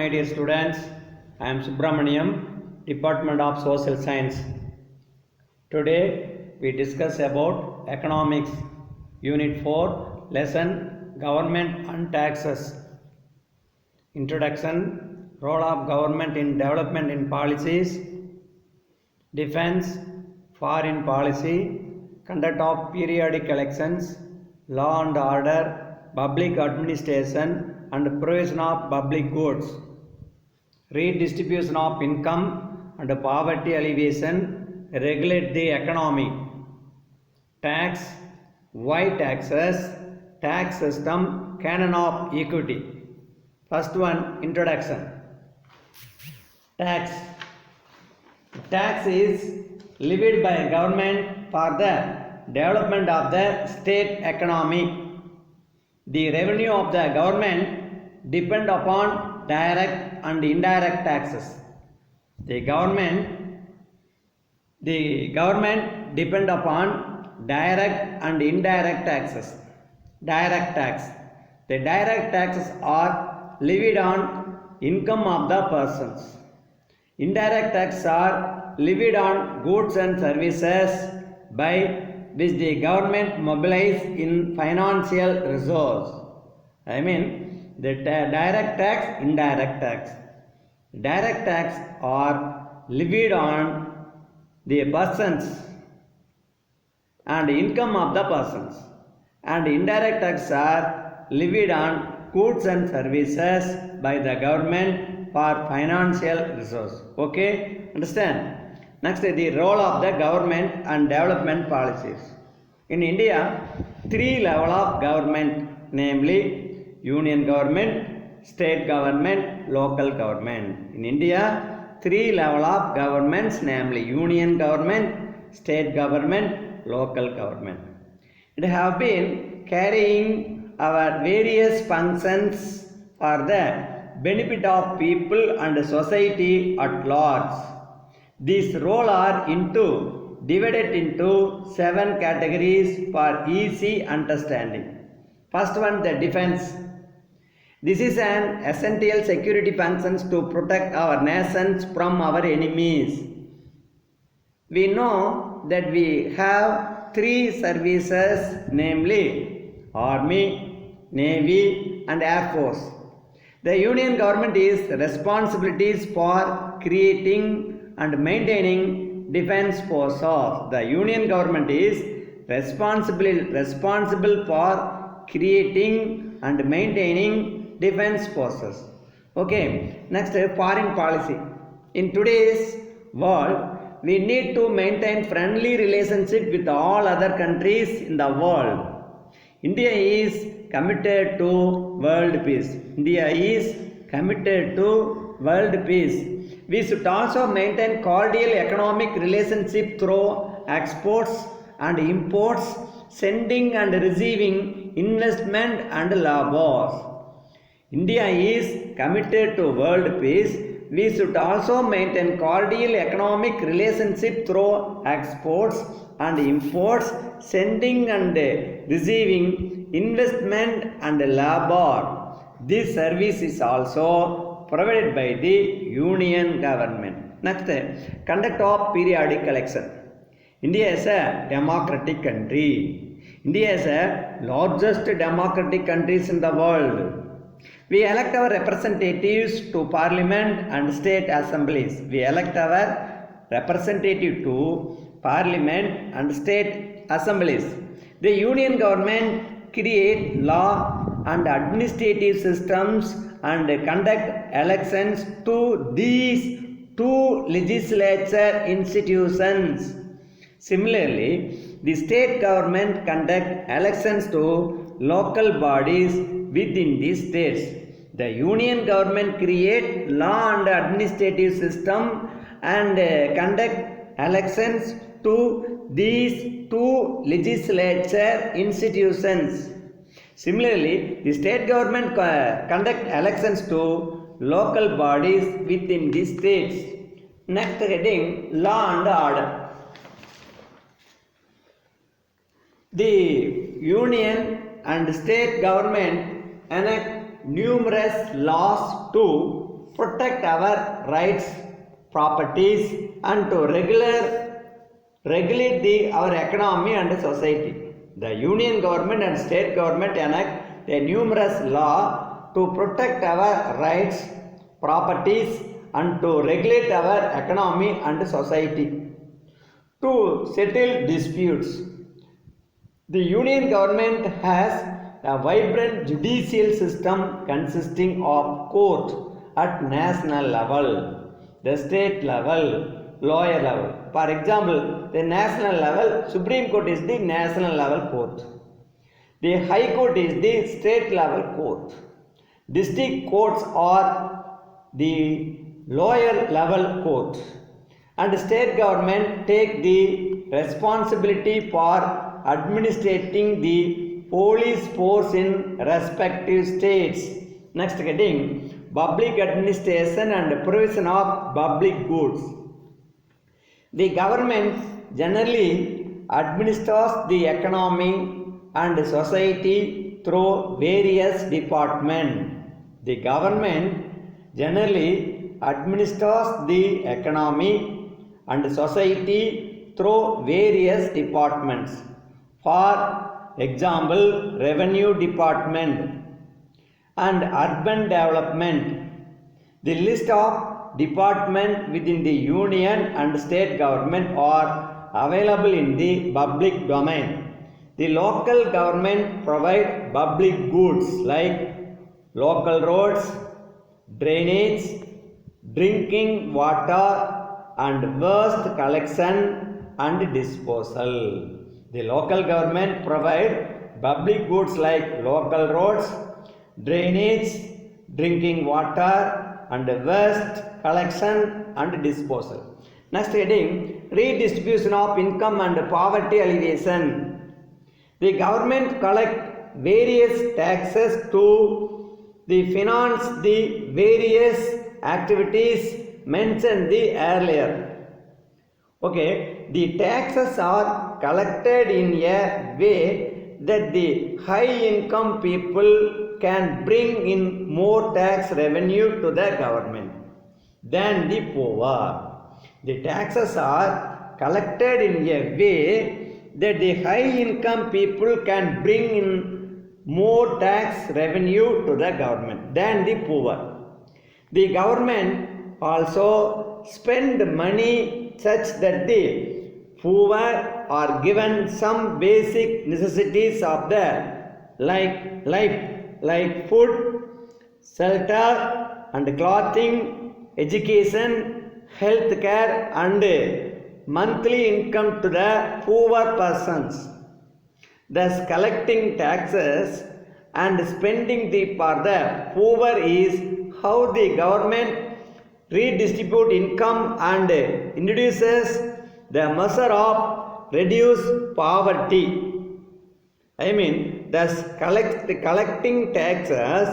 my dear students. I am Subramaniam, Department of Social Science. Today we discuss about Economics, Unit 4, Lesson Government and Taxes. Introduction, Role of Government in Development in Policies, Defense, Foreign Policy, Conduct of Periodic Elections, Law and Order, Public Administration and Provision of Public Goods, Redistribution of Income and Poverty Alleviation, Regulate the Economy, Tax, Why Taxes, Tax System, Canon of Equity. First one, Introduction. Tax. Tax is levied by government for the development of the state economy. The revenue of the government depend upon direct and indirect taxes. The government depend upon direct and indirect taxes. Direct tax. The direct taxes are levied on income of the persons. Indirect taxes are levied on goods and services by which the government mobilize in financial resource. I mean the direct tax, indirect tax. Direct tax are levied on the persons and income of the persons, and indirect tax are levied on goods and services by the government for financial resource. Okay, understand? Next, the role of the government and development policies. In India, three levels of government, namely union government, state government, local government. In India, three levels of governments, namely union government, state government, local government. It have been carrying our various functions for the benefit of people and society at large. These roles are divided into 7 categories for easy understanding. First one, the defense. This is an essential security function to protect our nations from our enemies. We know that we have 3 services, namely Army, Navy and Air Force. The Union government is responsibilities for creating and maintaining defense forces. The Union government is responsible for creating and maintaining defense forces. Okay, next, foreign policy. In today's world, we need to maintain friendly relationship with all other countries in the world. India is committed to world peace. India is committed to world peace. We should also maintain cordial economic relationship through exports and imports, sending and receiving investment and labors. India is committed to world peace. We should also maintain cordial economic relationship through exports and imports, sending and receiving investment and labor. This service is also provided by the union government. Next, conduct of periodic election. India is a democratic country. India is the largest democratic countries in the world. We elect our representatives to parliament and state assemblies. We elect our representative to parliament and state assemblies. The union government create law and administrative systems and conduct elections to these 2 legislature institutions. Similarly, the state government conduct elections to local bodies within the states. The union government create law and administrative system and conduct elections to these 2 legislature institutions. Similarly, the state government conduct elections to local bodies within the states. Next heading, law and order. The union and state government enact numerous laws to protect our rights, properties, and to regulate our economy and society. The union government and state government enact a numerous law to protect our rights, properties, and to regulate our economy and society. To settle disputes, the union government has a vibrant judicial system consisting of courts at national level, the state level, lower level. For example, the national level, Supreme Court is the national level court. The High Court is the state level court. District courts are the lower level courts. And state government take the responsibility for administrating the police force in respective states. Next heading, public administration and provision of public goods. The government generally administers the economy and society through various departments. The government generally administers the economy and society through various departments. For example, revenue department and urban development. The list of departments within the union and state government are available in the public domain. The local government provide public goods like local roads, drainage, drinking water, and waste collection and disposal. The local government provide public goods like local roads, drainage, drinking water, and waste collection and disposal. Next heading, redistribution of income and poverty alleviation. The government collect various taxes to finance the various activities mentioned earlier. Okay, the taxes are collected in a way that the high income people can bring in more tax revenue to the government than the poor. The taxes are collected in a way that the high income people can bring in more tax revenue to the government than the poor. The government also spend money such that the poor are given some basic necessities of their life like food, shelter and clothing, education, health care and monthly income to the poor persons. Thus collecting taxes and spending for the poor is how the government redistribute income and introduces the measure of reduce poverty. Thus collecting taxes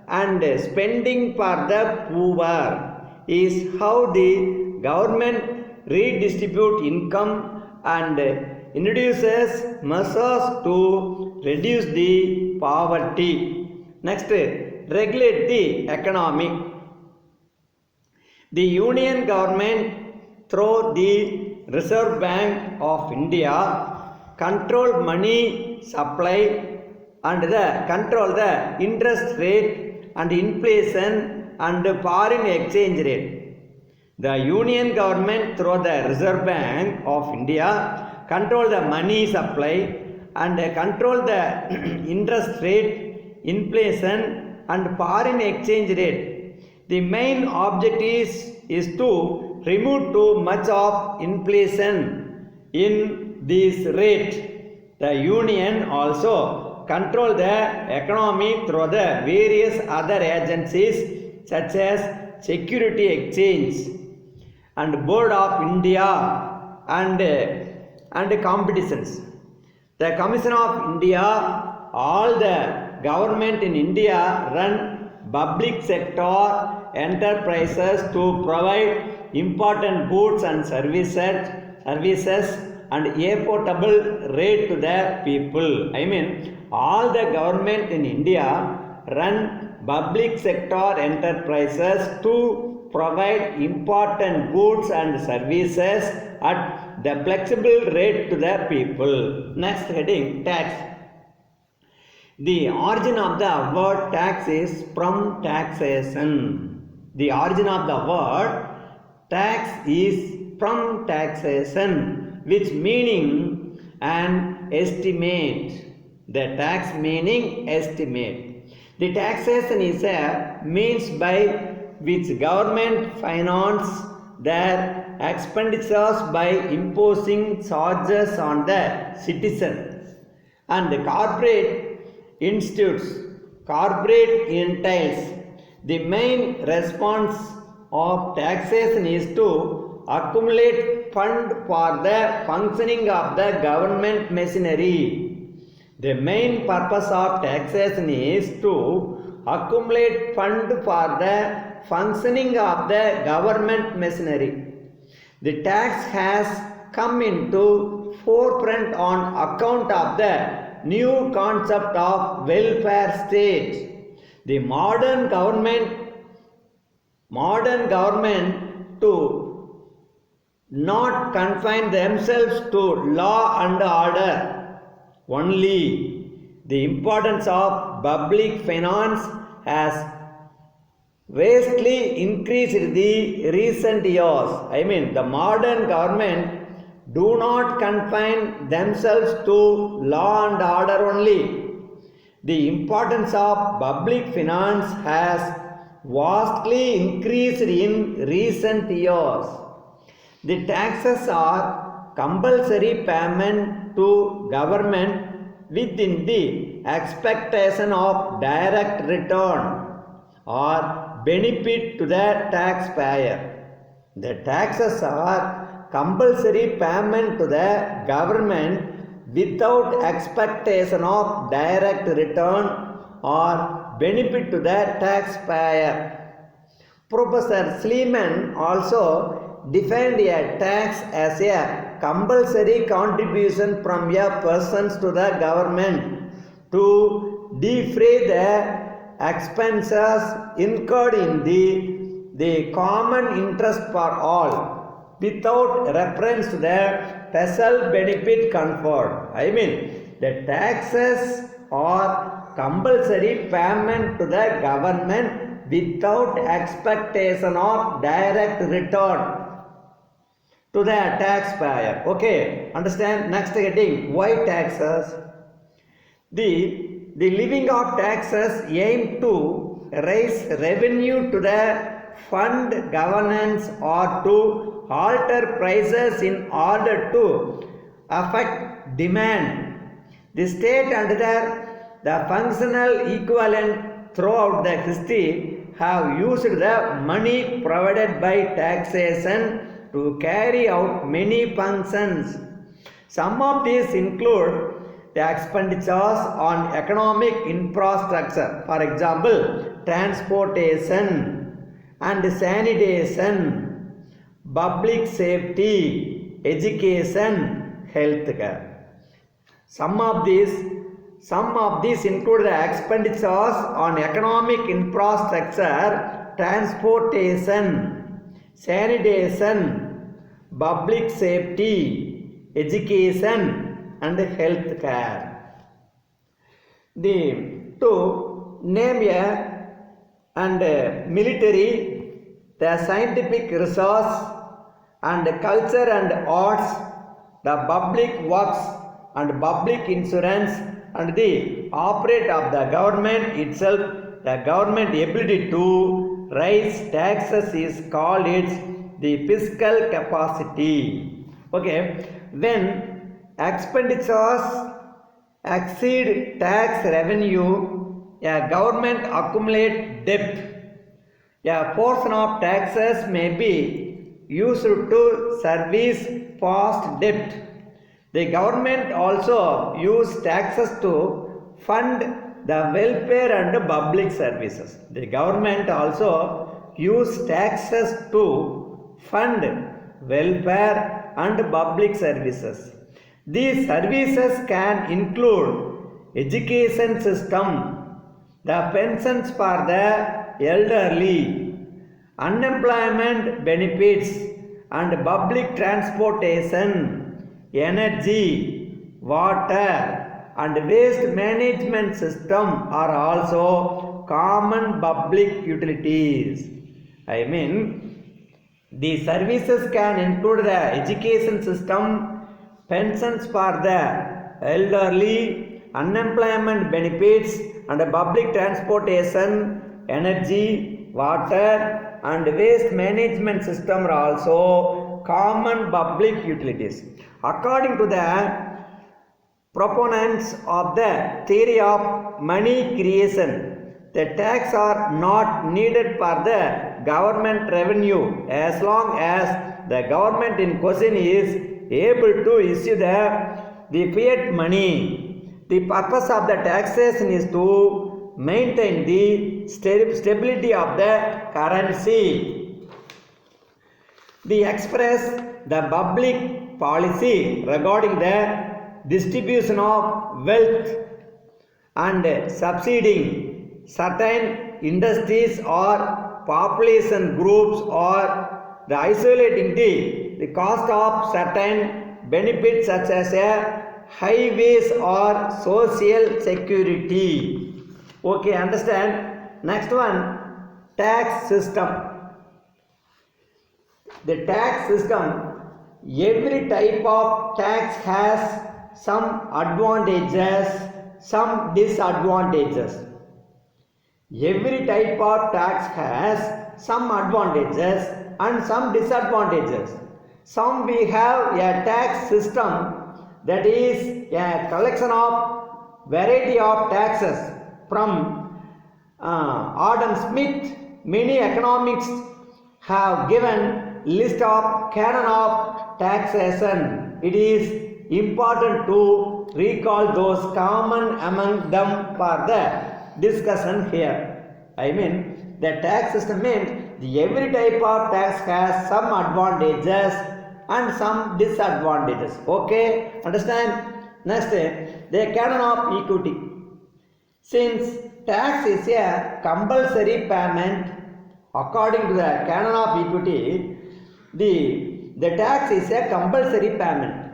and spending for the poor is how the government redistribute income and introduces measures to reduce the poverty. Next, regulate the economy. The union government through the Reserve Bank of India control money supply and control the interest rate and inflation and foreign exchange rate. The union government through the Reserve Bank of India control the money supply and control the interest rate, inflation and foreign exchange rate. The main objective is to remove too much of inflation in this rate. The union also control the economy through the various other agencies such as Security Exchange and Board of India and competitions. The Commission of India, all the government in India run public sector enterprises to provide important goods and services and affordable rate to the people. All the government in India run public sector enterprises to provide important goods and services at the flexible rate to the people. Next heading, tax. The origin of the word tax is from taxation. The origin of the word tax is from taxation, which meaning an estimate. The tax meaning estimate. The taxation is a means by which government finance their expenditures by imposing charges on the citizens and the corporate institutes, corporate entails. The main response of taxation is to accumulate fund for the functioning of the government machinery. The main purpose of taxation is to accumulate fund for the functioning of the government machinery. The tax has come into forefront on account of the new concept of welfare state. The modern government to not confine themselves to law and order only. The importance of public finance has vastly increased in the recent years. The modern government do not confine themselves to law and order only. The importance of public finance has vastly increased in recent years. The taxes are compulsory payment to government within the expectation of direct return or benefit to the taxpayer. The taxes are compulsory payment to the government without expectation of direct return or benefit to the taxpayer. Professor Sleeman also defined a tax as a compulsory contribution from a person to the government to defray the expenses incurred in the common interest for all without reference to the special benefit conferred. The taxes are compulsory payment to the government without expectation of direct return to the taxpayer. Okay, understand? Next heading, why taxes? The levying of taxes aim to raise revenue to the fund governance or to alter prices in order to affect demand. The state and the functional equivalent throughout the history have used the money provided by taxation to carry out many functions. Some of these include the expenditures on economic infrastructure, for example, transportation and sanitation, public safety, education, healthcare. Some of these include the expenditures on economic infrastructure, transportation, sanitation, public safety, education, and health care. To name military, the scientific resource and culture and arts, the public works and public insurance, and the operate of the government itself, the government ability to raise taxes is called the fiscal capacity. Okay, when expenditures exceed tax revenue, a government accumulates debt. A portion of taxes may be used to service past debt. The government also uses taxes to fund the welfare and public services. The government also uses taxes to fund welfare and public services. These services can include education system, the pensions for the elderly, unemployment benefits and public transportation, energy, water and waste management system are also common public utilities. I mean, the services can include the education system, pensions for the elderly, unemployment benefits and public transportation, energy, water and waste management system are also common public utilities. According to the proponents of the theory of money creation, the tax are not needed for the government revenue as long as the government in question is able to issue the fiat money. The purpose of the taxation is to maintain the stability of the currency. They express the public policy regarding the distribution of wealth and subsidizing certain industries or population groups or the isolating the cost of certain benefits such as highways or social security. Okay, understand? Next one, tax system. The tax system, every type of tax has some advantages, some disadvantages. Every type of tax has some advantages and some disadvantages. Some we have a tax system that is a collection of variety of taxes from Adam Smith. Many economics have given list of canon of taxation. It is important to recall those common among them for the discussion here. I mean, the tax system means every type of tax has some advantages and some disadvantages. Okay, understand? Next, the canon of equity. Since tax is a compulsory payment, according to the canon of equity, the tax is a compulsory payment.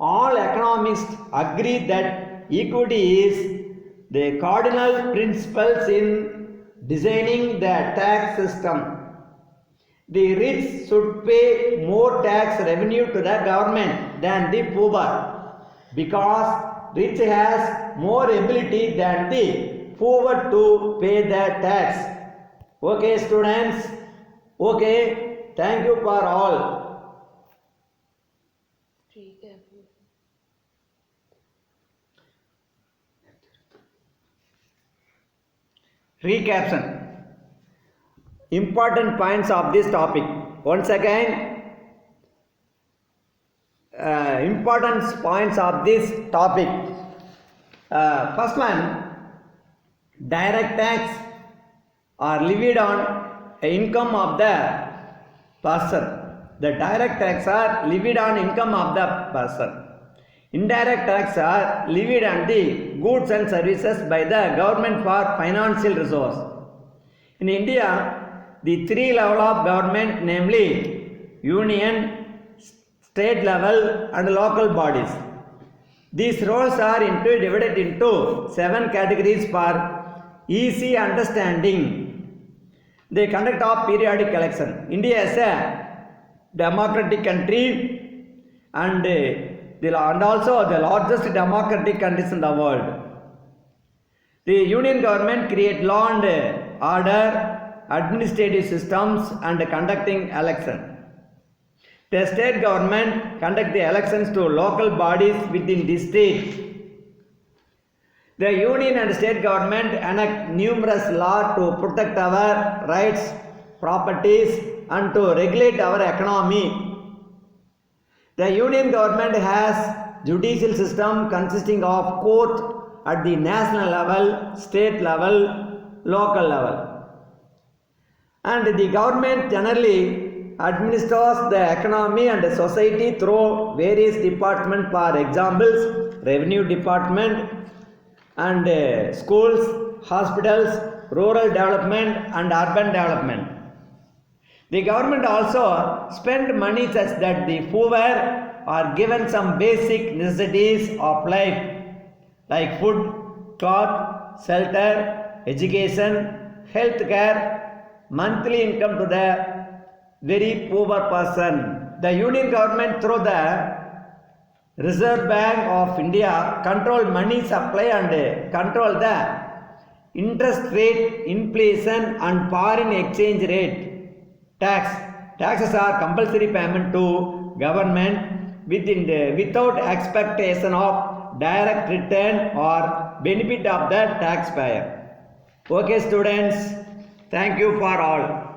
All economists agree that equity is the cardinal principles in designing the tax system. The rich should pay more tax revenue to the government than the poor because rich has more ability than the poor to pay the tax. Okay, students? Okay, thank you for all. Recaption. Important points of this topic. Once again, important points of this topic. First one, direct tax are levied on income of the person. The direct tax are levied on income of the person. Indirect tax are levied on the goods and services by the government for financial resource. In India, the three levels of government, namely union, state level and local bodies. These roles are divided into 7 categories for easy understanding. They conduct of periodic election. India is a democratic country and also the largest democratic countries in the world. The union government create law and order, administrative systems and conducting election. The state government conduct the elections to local bodies within the state. The union and state government enact numerous laws to protect our rights, properties and to regulate our economy. The union government has judicial system consisting of court at the national level, state level, local level. And the government generally administers the economy and the society through various departments, for examples, revenue department and schools, hospitals, rural development and urban development. The government also spend money such that the poor are given some basic necessities of life like food, cloth, shelter, education, health care, monthly income to the very poor person. The union government through the Reserve Bank of India control money supply and control the interest rate, inflation and foreign exchange rate. Taxes are compulsory payment to government without expectation of direct return or benefit of the taxpayer. Okay students, thank you for all.